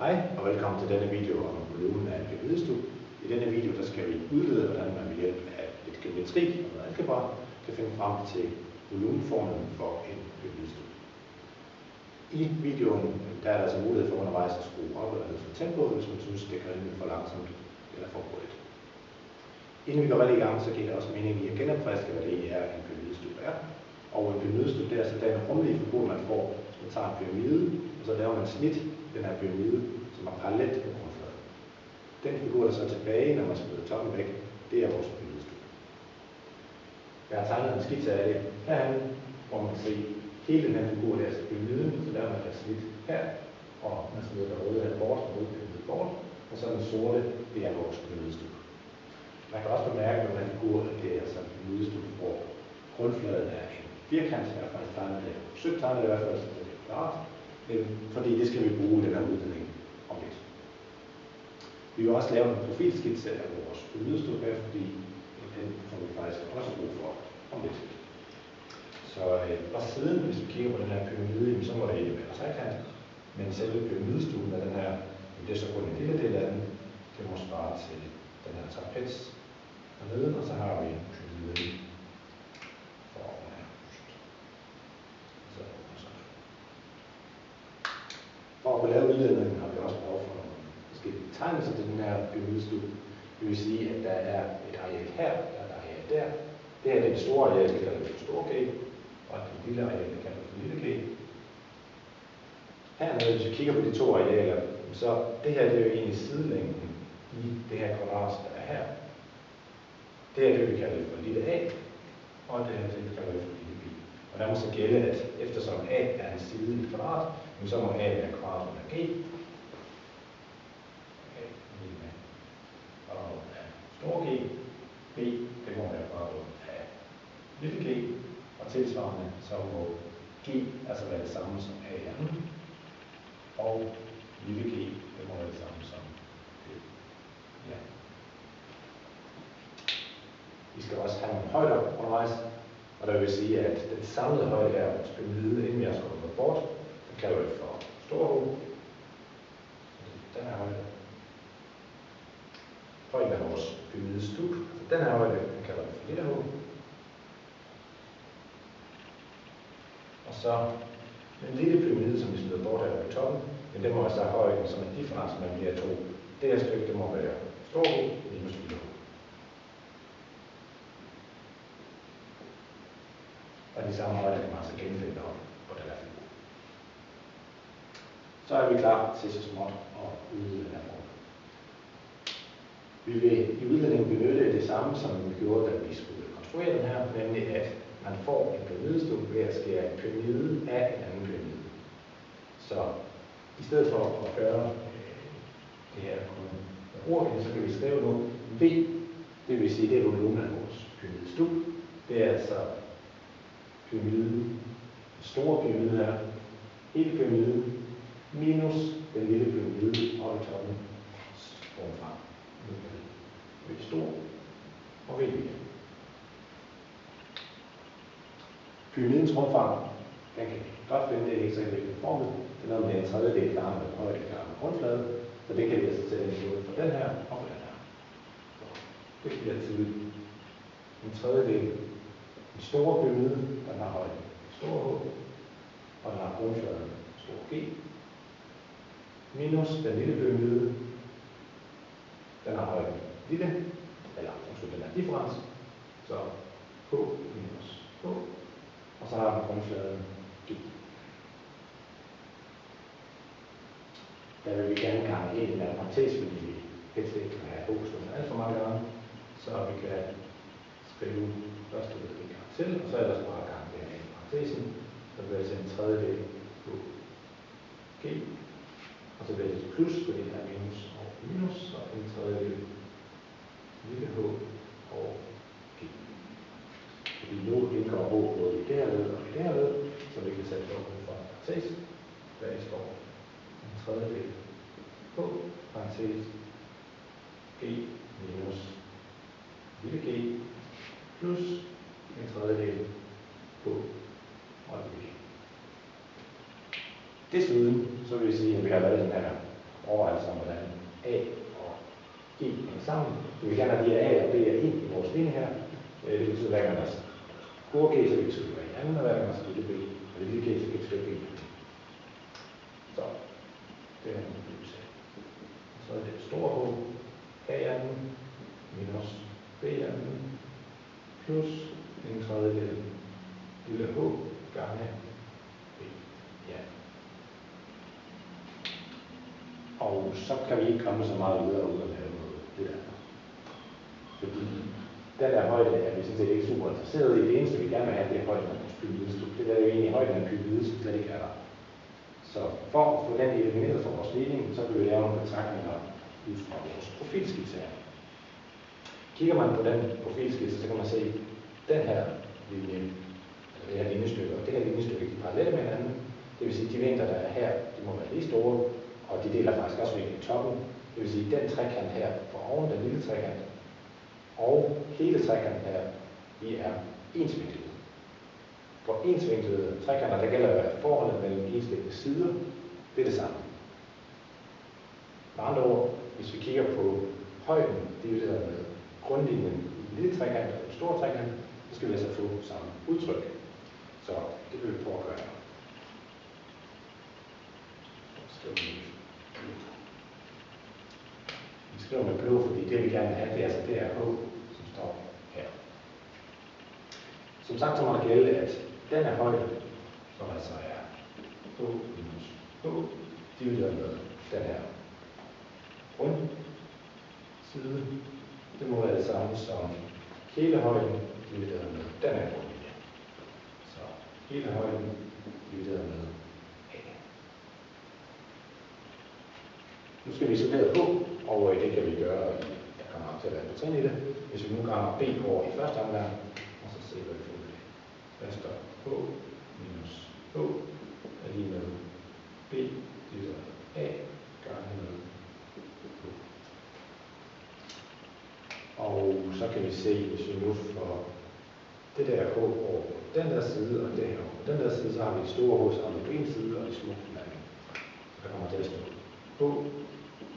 Hej og velkommen til denne video om volumen af en pyramidestup. I denne video der skal vi udlede, hvordan man ved hjælp af lidt geometri og noget algebra kan finde frem til volumenformlen for en pyramidestup. I videoen der er der altså mulighed for undervejs at skrue op eller ned for tempoet, hvis man synes, det kan rimelig for langsomt eller for hurtigt. Inden vi går rigtig i gang, så giver det også mening i at genopfriske, hvad det er en pyramidestup er. Og en pyramidestup det er altså den rumlige figur, man får, hvis man tager en pyramide, og så laver man et snit i den her pyramide, som er parallelt med grundfladen. Den figur, der så er tilbage, når man smider toppen væk, det er vores pyramidestup. Jeg har tegnet en skitse af det herhen, hvor man kan se hele den her figur, der er altså pyramiden, så laver man et snit her, og man smider det røde her bort, og røde bort, og så den sorte, det er vores pyramidestup. Man kan også bemærke med den her figur, at det er altså en pyramidestup, hvor grundfladen er en firkant, jeg har faktisk tegnet det, forsøgt tegnet det i hvert fald, så det er klart. Fordi det skal vi bruge i den her udledning om lidt. Vi vil også lave en profilskitse af vores pyramidestup her, fordi den får vi faktisk også brug for om lidt. Så og siden, hvis vi kigger på den her pyramide, så må det ikke være trekant, men selve pyramidestuben af den her, det er så kun en lille del af den, det må svare til den her trapez hernede, og så har vi en pyramide foran her. For at kunne lave udledningen har vi også behov for nogle forskellige betegnelser til den her pyramidestup. Det vil sige, at der er et areal her, der er et areal der. Det her er det store areal, det kalder vi for stor G, og det lille areal, det kalder vi for lille G. Hernede, hvis vi kigger på de to arealer, så det her det er jo egentlig sidelængden i det her kvadrat, der er her. Det er det, vi kalder for lille a, og det her det kalder vi for lille b. Og der må så gælde, at eftersom a er en side i et kvadrat, så må a være kvadrat under g. Og af stor G, b, det må være kvadrat af lille g, og tilsvarende så må g altså være det samme som a anden, og lille g, det må være det samme som b. Ja. Vi skal også have nogle højder undervejs, og der vil sige, at den samlede højde her hos pyramide, inden vi har skåret noget bort, den kalder vi for stor H. Den her højde. Højden af vores pyramidestup, altså den her højde, den kalder vi for lille h. Og så den lille pyramide, som vi smider bort her på toppen, men den må altså have højden som en difference mellem de her to. Det her stykke, det må være stor H minus lille h. Og de samme højder kan man altså genfinde op på den her figur. Så er vi klar til så småt at udvide den her form. Vi vil i udledningen benytte det samme, som vi gjorde, da vi skulle konstruere den her, nemlig at man får en pyramidestup ved at skære en pyramide af en anden pyramide. Så i stedet for at gøre det her med ord, så kan vi skrive nu V, det vil sige, det er volumen af vores pyramidestup. Det er altså pyramiden, den store pyramide her, hele pyramiden, minus den lille pyramide oppe i toppen, ovenfra. V stor og V lille. Pyramidens rumfang, den kan vi godt finde, det er ikke så vigtigt formel. Det er noget med en tredjedel gange med højde gange med grundflade, så det kan vi altså sætte ud for den her og for den her. Så det bliver til en tredjedel. Den store pyramide, den har højden stor H, og den har grundfladen stor G, minus den lille pyramide, den har højden lille, eller den er difference, så H minus H, og så har den grundfladen G. Der vil vi gerne gange ind i den her parentes, fordi vi helst ikke kan have H stående alt for mange gange, så vi kan skrive første led en gang til, og så er der bare gange det her i parentesen, så bliver det til en tredjedel på G, og så bliver det til plus, fordi det er minus og minus, og en tredjedel lille h og g. Fordi nu indgår h både i det her led og i det her led, så vi kan sætte det for parentes, der står en tredjedel på parentes g minus lille g plus en tredjedel på og lille g. Desuden så vil vi sige, at vi har lavet den her overvejelser om, hvordan A og E hænger sammen. Vi vil gerne have de her A og B og E i vores linje her. Det betyder, hver gang der er store G, så kan vi skrive A i anden, og hver gang der er lille B, og det lille G, så kan vi skrive B. Så det er en beløbelse. Så er det store H, A i anden, minus B i anden, plus en tredjedel lille H gange B i anden. Og så kan vi ikke komme så meget videre uden at lave noget lidt andet. Fordi den der højde er vi sådan set ikke super interesseret i. Det eneste vi gerne vil have, det er højden af vores pyramidestub. Det der er jo egentlig højden af pyramide, som slet ikke er der. Så for at få den elimineret fra vores ligning, så vil vi lave nogle betragtninger ud fra vores profilskitse her. Kigger man på den profilskitse, så kan man se den her linje, eller det her linjestykke, og det her linjestykke er parallelle med hinanden. Det vil sige, at de vinkler, der er her, de må være lige store, og de deler faktisk også vinkel i toppen. Det vil sige, at den trekant her for oven, den lille trekant, og hele trekanten her, de er ensvinklede. For ensvinklede trekanter, der gælder at forholdet mellem ensvinklede sider, det er det samme. Med andre ord, hvis vi kigger på højden, divideret med grundlinjen i den lille trekant og den store trekant, så skal vi altså få samme udtryk. Så det vil vi prøve at gøre. Vi skriver med blå, fordi det vi gerne vil have, det er altså det her H, som står her. Som sagt, så må der gælde, at den her højde, som altså er H minus H, divideret med den her rundside, det må være det samme som hele højden divideret med den her grundlinje. Så hele højden divideret med A. Nu skal vi isolere på, og det kan vi gøre, der kommer til at være et trin i det. Hvis vi nu rammer B over i første omgang, og så ser vi, hvad vi får ud af. Der står H minus H er lige med B divideret med A gange med H. Og så kan vi se, hvis vi nu får det der H over på den der side, og det her over på den der side, så har vi de store H sammen på en side, og de små på den anden. Så der kommer til at stå H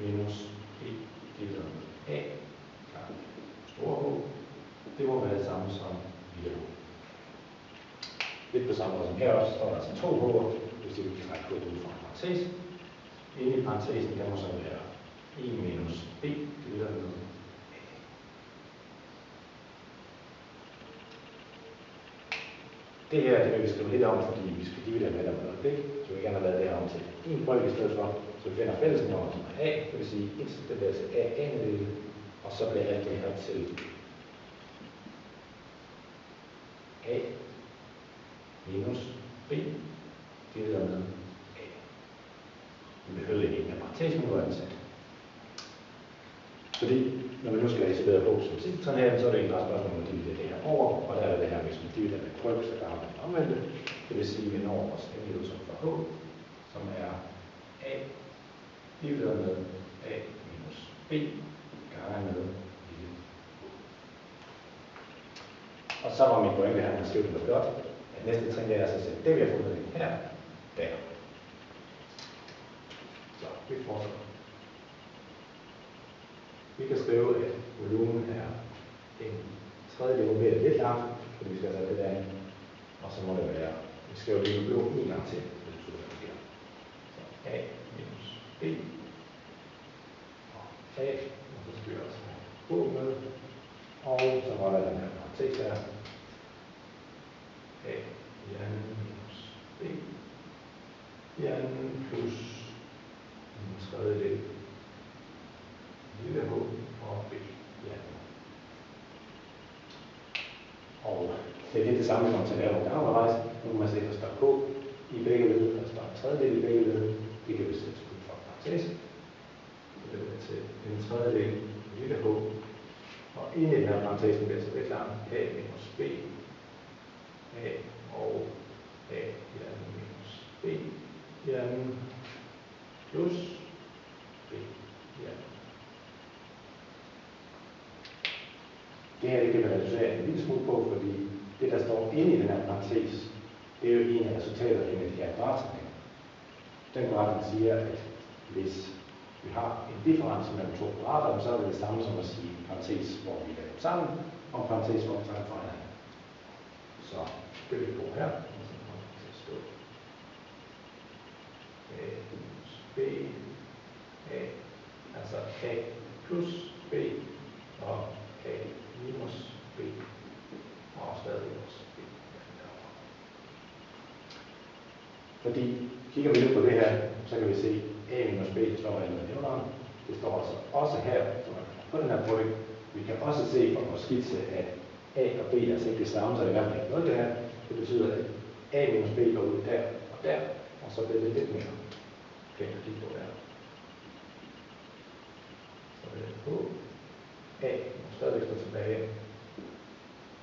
minus B divideret med A gange store H. Det må være det samme som lille H. Lidt på samme måde som her også, står der altså to H'er, hvis vi kan trække H ud fra en parentes. Inde i parentesen, der må så være 1 minus B divideret med A. Det her, det vil vi skrive lidt om, fordi vi skal dividere med dem med blik, så vi gerne have lavet det her om til en brøk i stedet for, så vi finder fællesnævner som er A, det vil sige, det bliver til A andel, og så bliver alt det her til A minus B divideret med A. Vi behøver ikke en af parentesen nu ansat. Fordi når vi nu skal isolere H som sidste trin her, så er det egentlig bare spørgsmål om at dividere det her over, og der er det her, hvis man dividerer med tryk, så gør man det omvendte. Det vil sige, at vi når vores endelige udtryk for H, som er A divideret med A minus B gange med lille H. Og så var min pointe her, man skriver det med blot, at næste trin er altså at sætte det, vi har fundet her, der. Så vi fortsætter. Vi kan skrive, at volumen er en tredjedel mere lidt langt, fordi vi skal have det der ind. Og så må det være, vi skriver lige med blå en gang til, så det betyder, hvad der sker. Så A minus B, og A, og så skal vi også have H med, og så må der den her parentes her. A i anden minus B i anden plus en tredjedel lille H og B i anden. Og det er lidt det samme, som til at lave en undervejs. Nu kan man se, at der står H i begge led, der står en tredjedel i begge led. Det kan vi sætte ud fra parentes. Så det er til en tredjedel lille H. Og inde i den her parentesen bliver så det klart A minus B, A og A i anden minus B i anden plus B i anden. Det her det kan vi reducere en lille smule på, fordi det, der står inde i den her parentes, det er jo en af resultaterne af de her betragtninger. Den betragtning siger, at hvis har en difference mellem to kvadrater, så er det det samme som at sige parentes, hvor vi laver sammen, og parentes, hvor vi tager fra hinanden. Så det vil vi bruge her. Så kommer det til at stå A plus B, A, altså A plus B og A minus B, og stadig også B. Fordi kigger vi nu på det her, så kan vi se, at A minus B står her med nævneren. Det står altså også her, så man kan på den her brøk. Vi kan også se fra vores skitse, at A og B er altså ikke det samme, så det er i hvert fald ikke noget det her. Det betyder, at A minus B går ud der og der, og så bliver det lidt mere pænt at kigge på der. Så er det på A, må stadigvæk stå tilbage.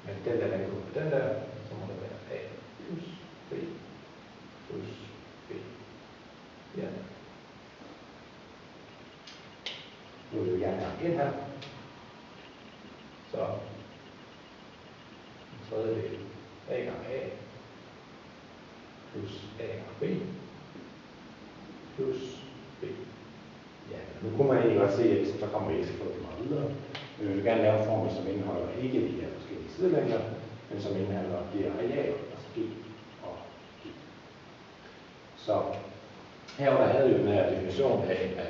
Men den der, den går på den der, så må det være A plus B plus B. Ja. Nu vil vi gerne have ind her. Så en tredjedel A gange A plus A gange B plus B. Ja, nu kunne man egentlig godt se, at så kommer vi til at få det meget videre. Men vi vil gerne lave en formel, som indeholder ikke de her forskellige sidelængder, men som indeholder de her arealer, altså G og G. Så herunder havde vi jo den her definition af, at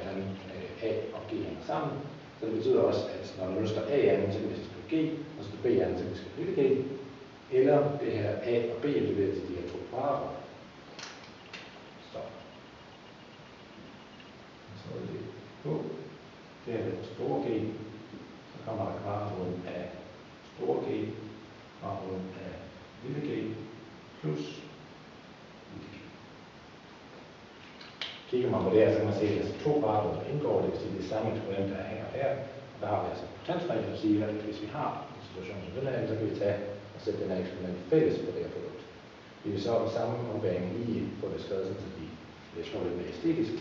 A og G hænger sammen. Så det betyder også, at når man nu skal A anden, så kan vi skrive G, og så skal B anden, så kan vi skrive lille G. Eller det her A og B leverer til de her to kvadrater. Så er det på. Det er det store G. Så kommer der kvadratruden af store G, kvadratruden af lille G, plus lille G. Kigger man på det her, så kan man se, at der er to kvadrater, der indgår. Det vil sige, det samme eksponent, der er her og her. Og der har vi altså potensregel, der siger, at hvis vi har en situation som den her, så kan vi tage og sætte den her eksponent fælles på det her produkt. Vi vil så i samme ombæring lige få det skrevet, så vi bliver slået lidt mere æstetisk.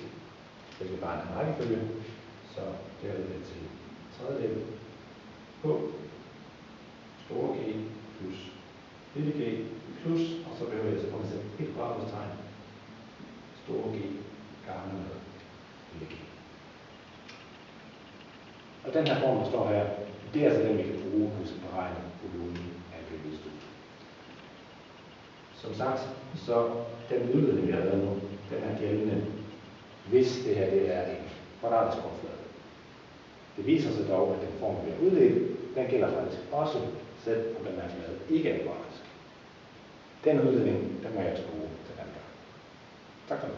Det er bare en rækkefølge. Så det er det til tredjedel på store G plus lille G plus, og så behøver jeg så komme til et kvadrattegn. Store G gange med lille G. Og den her form, der står her, det er altså den, vi kan bruge, når vi skal beregne volumen af et bevidstudie. Som sagt, så den udledning, vi har lavet nu, den er gældende, hvis det her det er en kvadratisk overflade. Det viser sig dog, at den form, vi har udledt, den gælder faktisk også, selv om den her flade ikke er kvadratisk. Den udledning, den må jeg altså bruge til den gang. Tak for det.